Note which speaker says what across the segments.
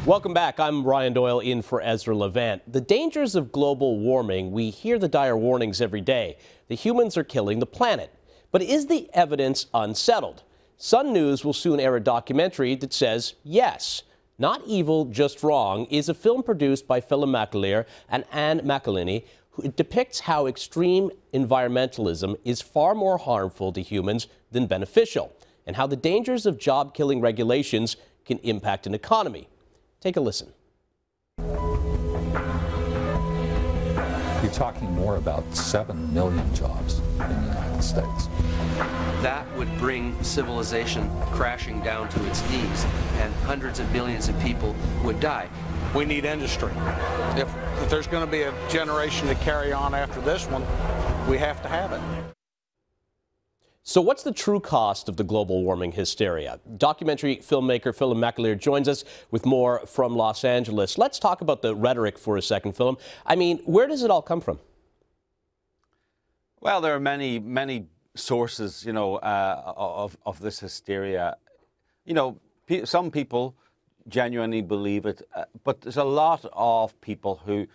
Speaker 1: Welcome back. I'm Ryan Doyle in for Ezra Levant. The dangers of global warming, we hear the dire warnings every day. The humans are killing the planet. But is the evidence unsettled? Sun News will soon air a documentary that says yes. Not Evil, Just Wrong is a film produced by Phelim McAleer and Anne McElhinney, who depicts how extreme environmentalism is far more harmful to humans than beneficial, and how the dangers of job-killing regulations can impact an economy. Take a listen.
Speaker 2: You're talking more about 7 million jobs in the United States.
Speaker 3: That would bring civilization crashing down to its knees, and hundreds of millions of people would die.
Speaker 4: We need industry. If there's going to be a generation to carry on after this one, we have to have it.
Speaker 1: So what's the true cost of the global warming hysteria? Documentary filmmaker Phelim McAleer joins us with more from Los Angeles. Let's talk about the rhetoric for a second, Phelim. I mean, where does it all come from?
Speaker 5: Well, there are many sources, of this hysteria. Some people genuinely believe it, but there's a lot of people who,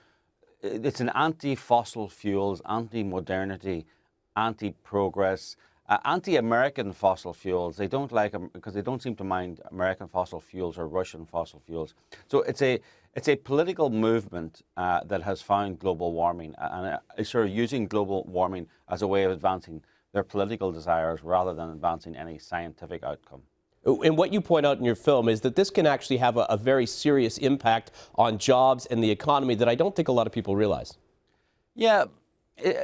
Speaker 5: it's an anti-fossil fuels, anti-modernity, anti-progress, anti-American fossil fuels. They don't like them because they don't seem to mind American fossil fuels or Russian fossil fuels. So it's a political movement that has found global warming and is sort of using global warming as a way of advancing their political desires rather than advancing any scientific outcome.
Speaker 1: And what you point out in your film is that this can actually have a very serious impact on jobs and the economy that I don't think a lot of people realize.
Speaker 5: Yeah,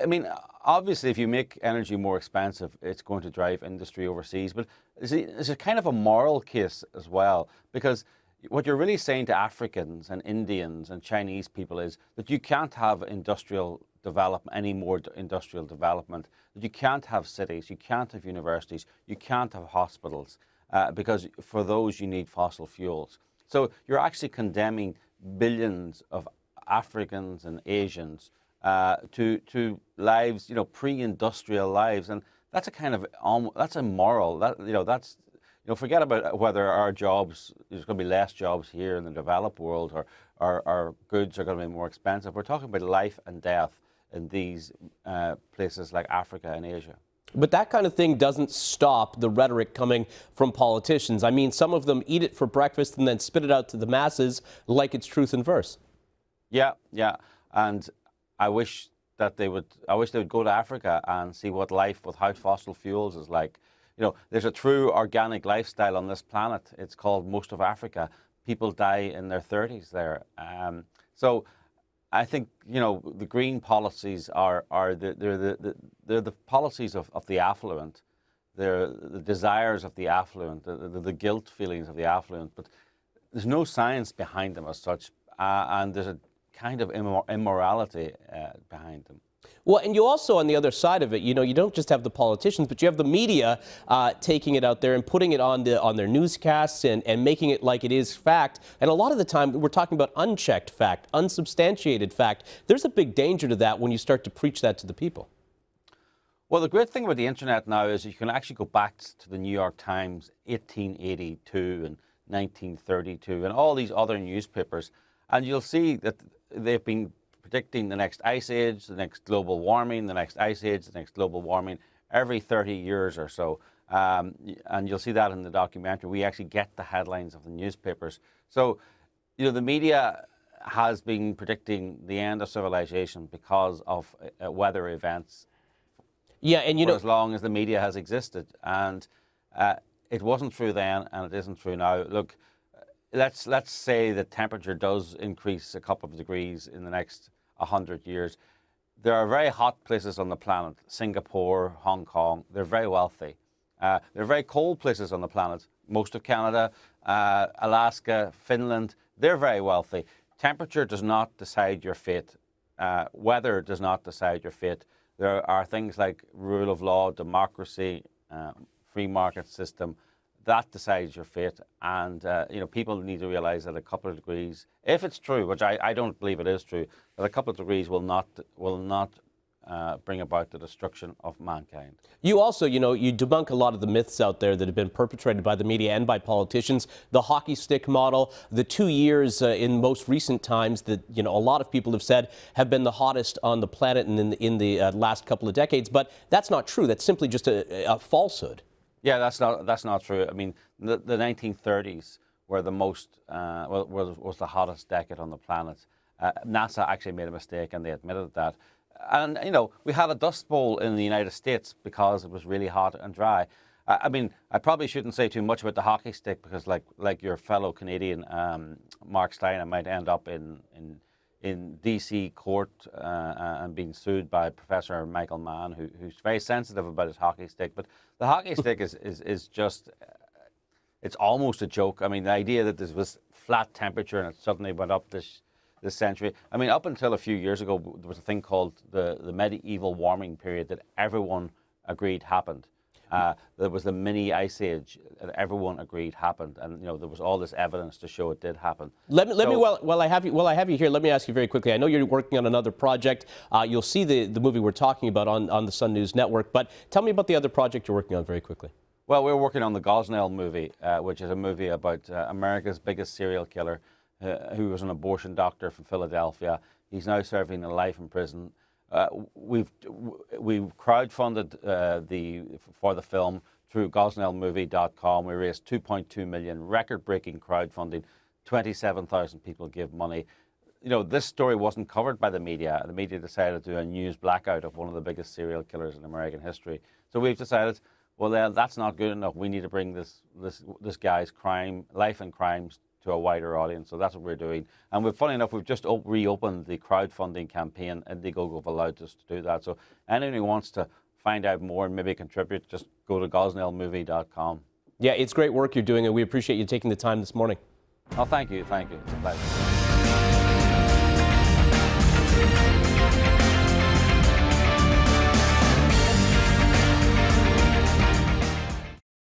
Speaker 5: I mean, obviously, if you make energy more expensive, it's going to drive industry overseas. But it's a kind of a moral case as well, because what you're really saying to Africans and Indians and Chinese people is that you can't have industrial development, any more industrial development, that you can't have cities, you can't have universities, you can't have hospitals, because for those you need fossil fuels. So you're actually condemning billions of Africans and Asians to lives, pre-industrial lives, and that's a kind of that's immoral. Forget about whether our jobs, there's going to be less jobs here in the developed world, or our goods are going to be more expensive. We're talking about life and death in these places like Africa and Asia.
Speaker 1: But that kind of thing doesn't stop the rhetoric coming from politicians. I mean, some of them eat it for breakfast and then spit it out to the masses like it's truth in verse.
Speaker 5: Yeah, and I wish they would go to Africa and see what life without fossil fuels is like. There's a true organic lifestyle on this planet. It's called most of Africa. People die in their 30s there. So I think, the green policies are the policies of the affluent. They're the desires of the affluent, the guilt feelings of the affluent. But there's no science behind them as such, and there's a kind of immorality behind them.
Speaker 1: Well, and you also, on the other side of it, you don't just have the politicians, but you have the media taking it out there and putting it on their newscasts and making it like it is fact. And a lot of the time, we're talking about unchecked fact, unsubstantiated fact. There's a big danger to that when you start to preach that to the people.
Speaker 5: Well, the great thing about the internet now is you can actually go back to the New York Times, 1882 and 1932, and all these other newspapers, and you'll see that they've been predicting the next ice age, the next global warming, the next ice age, the next global warming, every 30 years or so. And you'll see that in the documentary. We actually get the headlines of the newspapers. So, the media has been predicting the end of civilization because of weather events.
Speaker 1: Yeah, and
Speaker 5: for as long as the media has existed. And it wasn't true then, and it isn't true now. Look, let's say the temperature does increase a couple of degrees in the next 100 years. There are very hot places on the planet, Singapore, Hong Kong. They're very wealthy. There are very cold places on the planet, most of Canada, Alaska, Finland. They're very wealthy. Temperature does not decide your fate. Weather does not decide your fate. There are things like rule of law, democracy, free market system. That decides your fate, and people need to realize that a couple of degrees, if it's true, which I don't believe it is true, that a couple of degrees will not bring about the destruction of mankind.
Speaker 1: You also, you debunk a lot of the myths out there that have been perpetrated by the media and by politicians. The hockey stick model, the 2 years in most recent times that, a lot of people have said have been the hottest on the planet in the last couple of decades. But that's not true. That's simply just a falsehood.
Speaker 5: Yeah, that's not true. I mean, the 1930s were the most, was the hottest decade on the planet. NASA actually made a mistake, and they admitted that. And, we had a dust bowl in the United States because it was really hot and dry. I mean, I probably shouldn't say too much about the hockey stick because, like your fellow Canadian, Mark Stein, I might end up in DC court and being sued by Professor Michael Mann, who's very sensitive about his hockey stick. But the hockey stick is just, it's almost a joke. I mean, the idea that this was flat temperature and it suddenly went up this century. I mean, up until a few years ago, there was a thing called the medieval warming period that everyone agreed happened. There was the mini ice age that everyone agreed happened, and there was all this evidence to show it did happen. While I have you here, let me ask you very quickly. I know you're working on another project. You'll see the movie we're talking about on the Sun News Network. But tell me about the other project you're working on very quickly. Well, we're working on the Gosnell movie, which is a movie about America's biggest serial killer, who was an abortion doctor from Philadelphia. He's now serving a life in prison. We've crowdfunded for the film through gosnellmovie.com. We raised $2.2 million, record-breaking crowdfunding. 27,000 people give money. This story wasn't covered by the media. The media decided to do a news blackout of one of the biggest serial killers in American history. So we've decided, well, that's not good enough. We need to bring this guy's life and crimes to a wider audience. So that's what we're doing. And funny enough, we've just reopened the crowdfunding campaign. Indiegogo have allowed us to do that. So anyone who wants to find out more and maybe contribute, just go to gosnellmovie.com.
Speaker 1: Yeah, it's great work you're doing, and we appreciate you taking the time this morning.
Speaker 5: Oh, thank you. Thank you. It's a pleasure.